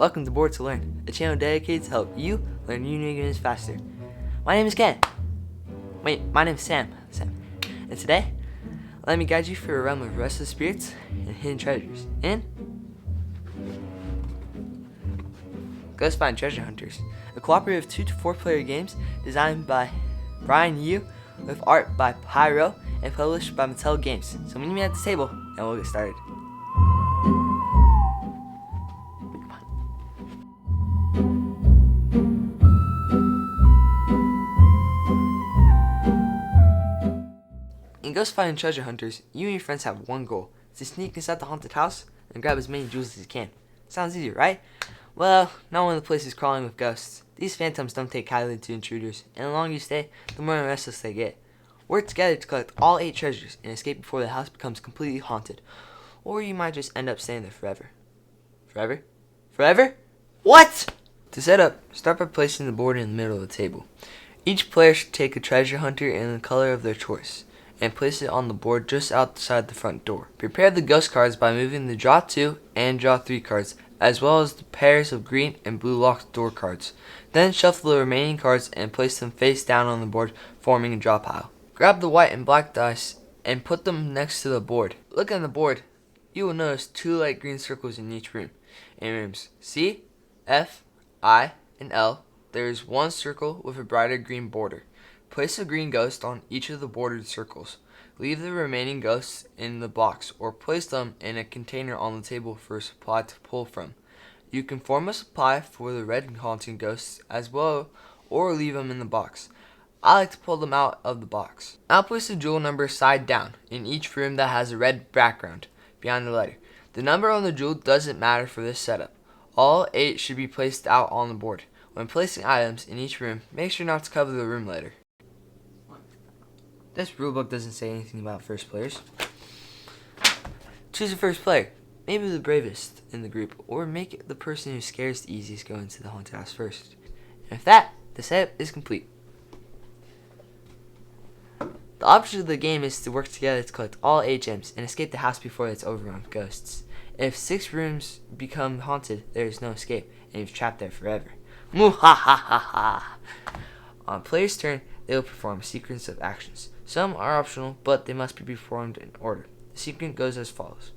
Welcome to Board to Learn, a channel dedicated to help you learn new games faster. My name is Ken. My name is Sam. And today, let me guide you through a realm of restless spirits and hidden treasures in Ghost Fightin Treasure Hunters, a cooperative 2 to 4 player games designed by Brian Yu with art by PieRo and published by Mattel Games. So meet me at the table and we'll get started. In Ghost Fightin Treasure Hunters, you and your friends have one goal: to sneak inside the haunted house and grab as many jewels as you can. Sounds easy, right? Well, not when the place is crawling with ghosts. These phantoms don't take kindly to intruders, and the longer you stay, the more restless they get. Work together to collect all 8 treasures and escape before the house becomes completely haunted. Or you might just end up staying there forever. Forever? What? To set up, start by placing the board in the middle of the table. Each player should take a treasure hunter in the color of their choice and place it on the board just outside the front door. Prepare the ghost cards by moving the draw 2 and draw 3 cards, as well as the pairs of green and blue locked door cards. Then shuffle the remaining cards and place them face down on the board, forming a draw pile. Grab the white and black dice and put them next to the board. Look on the board. You will notice 2 light green circles in each room. In rooms C, F, I, and L, there is 1 circle with a brighter green border. Place a green ghost on each of the bordered circles. Leave the remaining ghosts in the box or place them in a container on the table for a supply to pull from. You can form a supply for the red haunting ghosts as well, or leave them in the box. I like to pull them out of the box. Now place the jewel number side down in each room that has a red background behind the letter. The number on the jewel doesn't matter for this setup. All 8 should be placed out on the board. When placing items in each room, make sure not to cover the room letter. This rulebook doesn't say anything about first players. Choose a first player, maybe the bravest in the group, or make it the person who scares the easiest go into the haunted house first. And with that, the setup is complete. The object of the game is to work together to collect all 8 gems and escape the house before it's overrun with ghosts. If 6 rooms become haunted, there is no escape, and you're trapped there forever. Muhahaha! On player's turn, they will perform a sequence of actions. Some are optional, but they must be performed in order. The sequence goes as follows: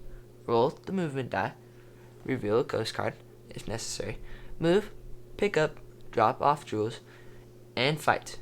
roll the movement die, reveal a ghost card, if necessary, move, pick up, drop off jewels, and fight.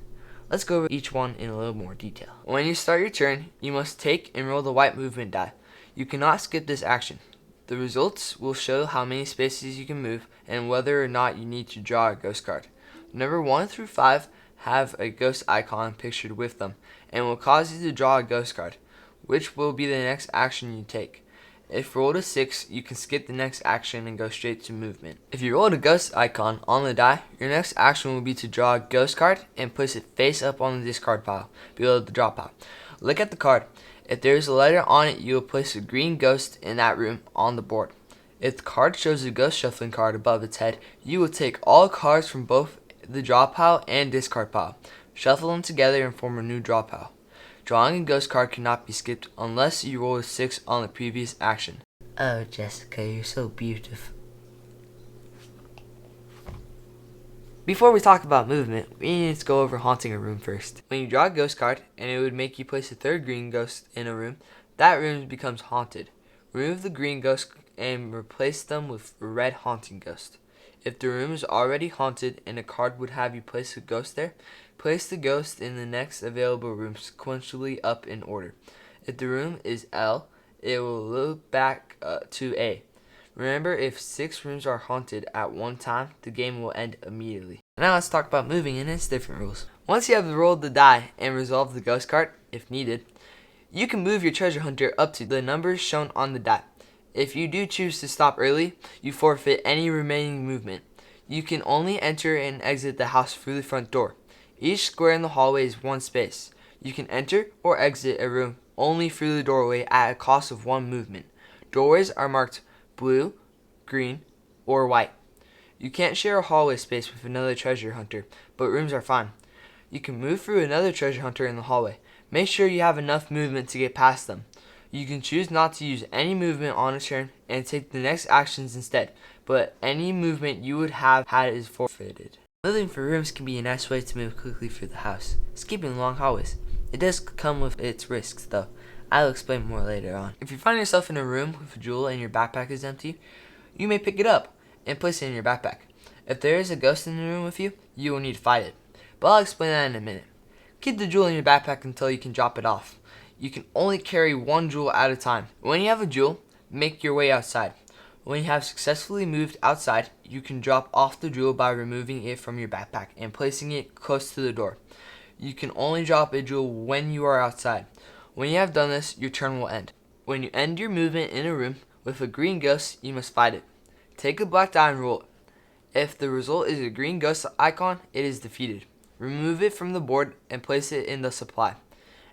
Let's go over each one in a little more detail. When you start your turn, you must take and roll the white movement die. You cannot skip this action. The results will show how many spaces you can move and whether or not you need to draw a ghost card. Number 1 through 5 have a ghost icon pictured with them and will cause you to draw a ghost card, which will be the next action you take. If rolled a 6, you can skip the next action and go straight to movement. If you rolled a ghost icon on the die, your next action will be to draw a ghost card and place it face up on the discard pile, below the draw pile. Look at the card. If there is a letter on it, you will place a green ghost in that room on the board. If the card shows a ghost shuffling card above its head, you will take all cards from both the draw pile and discard pile. Shuffle them together and form a new draw pile. Drawing a ghost card cannot be skipped unless you roll a 6 on the previous action. Oh, Jessica, you're so beautiful. Before we talk about movement, we need to go over haunting a room first. When you draw a ghost card, and it would make you place a 3rd green ghost in a room, that room becomes haunted. Remove the green ghost and replace them with a red haunting ghost. If the room is already haunted and a card would have you place a ghost there, place the ghost in the next available room sequentially up in order. If the room is L, it will loop back to A. Remember, if 6 rooms are haunted at one time, the game will end immediately. Now let's talk about moving and its different rules. Once you have rolled the die and resolved the ghost card, if needed, you can move your treasure hunter up to the numbers shown on the die. If you do choose to stop early, you forfeit any remaining movement. You can only enter and exit the house through the front door. Each square in the hallway is 1 space. You can enter or exit a room only through the doorway at a cost of 1 movement. Doorways are marked blue, green, or white. You can't share a hallway space with another treasure hunter, but rooms are fine. You can move through another treasure hunter in the hallway. Make sure you have enough movement to get past them. You can choose not to use any movement on a turn and take the next actions instead, but any movement you would have had is forfeited. Moving for rooms can be a nice way to move quickly through the house, skipping long hallways. It does come with its risks though. I'll explain more later on. If you find yourself in a room with a jewel and your backpack is empty, you may pick it up and place it in your backpack. If there is a ghost in the room with you, you will need to fight it. But I'll explain that in a minute. Keep the jewel in your backpack until you can drop it off. You can only carry one jewel at a time. When you have a jewel, make your way outside. When you have successfully moved outside, you can drop off the jewel by removing it from your backpack and placing it close to the door. You can only drop a jewel when you are outside. When you have done this, your turn will end. When you end your movement in a room with a green ghost, you must fight it. Take a black die and roll it. If the result is a green ghost icon, it is defeated. Remove it from the board and place it in the supply.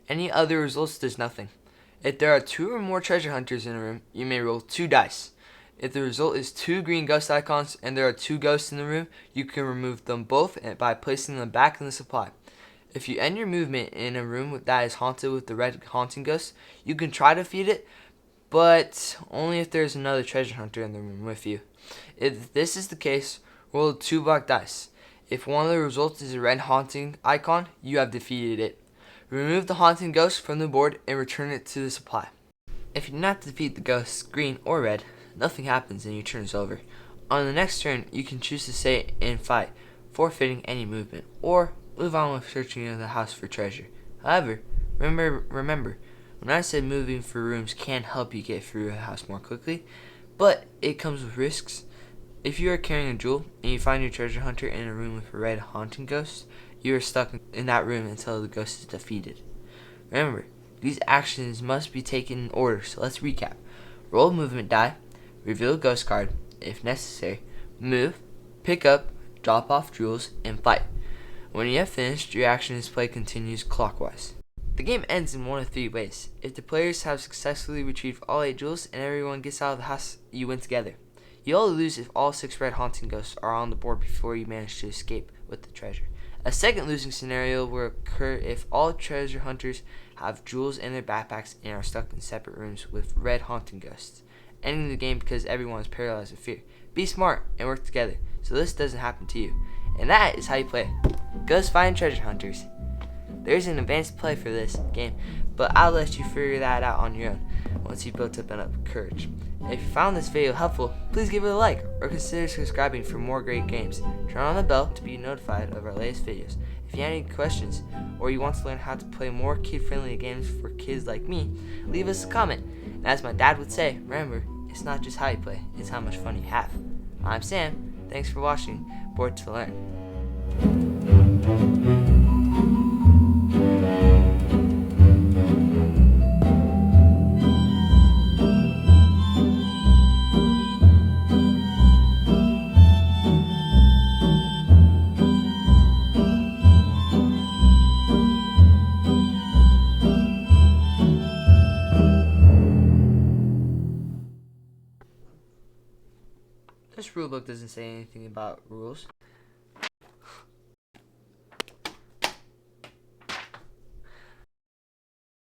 Any other results does nothing. If there are 2 or more treasure hunters in a room, you may roll 2 dice. If the result is 2 green ghost icons and there are 2 ghosts in the room, you can remove them both by placing them back in the supply. If you end your movement in a room that is haunted with the red haunting ghost, you can try to defeat it, but only if there is another treasure hunter in the room with you. If this is the case, roll 2 black dice. If one of the results is a red haunting icon, you have defeated it. Remove the haunting ghost from the board and return it to the supply. If you do not defeat the ghosts, green or red, nothing happens and your turn is over. On the next turn, you can choose to stay and fight, forfeiting any movement, or move on with searching in the house for treasure. However, remember, when I said moving for rooms can help you get through a house more quickly, but it comes with risks. If you are carrying a jewel and you find your treasure hunter in a room with a red haunting ghost, you are stuck in that room until the ghost is defeated. Remember, these actions must be taken in order, so let's recap. Roll a movement die, reveal a ghost card, if necessary, move, pick up, drop off jewels, and fight. When you have finished, your actions play continues clockwise. The game ends in one of 3 ways. If the players have successfully retrieved all 8 jewels and everyone gets out of the house, you win together. You all lose if all 6 red haunting ghosts are on the board before you manage to escape with the treasure. A second losing scenario will occur if all treasure hunters have jewels in their backpacks and are stuck in separate rooms with red haunting ghosts, ending the game because everyone is paralyzed with fear. Be smart and work together so this doesn't happen to you. And that is how you play Ghost Fightin Treasure Hunters. There's an advanced play for this game, but I'll let you figure that out on your own once you've built up enough courage. If you found this video helpful, please give it a like or consider subscribing for more great games. Turn on the bell to be notified of our latest videos. If you have any questions or you want to learn how to play more kid-friendly games for kids like me, leave us a comment. And as my dad would say, remember, it's not just how you play, it's how much fun you have. I'm Sam. Thanks for watching Board to Learn. This rulebook doesn't say anything about rules.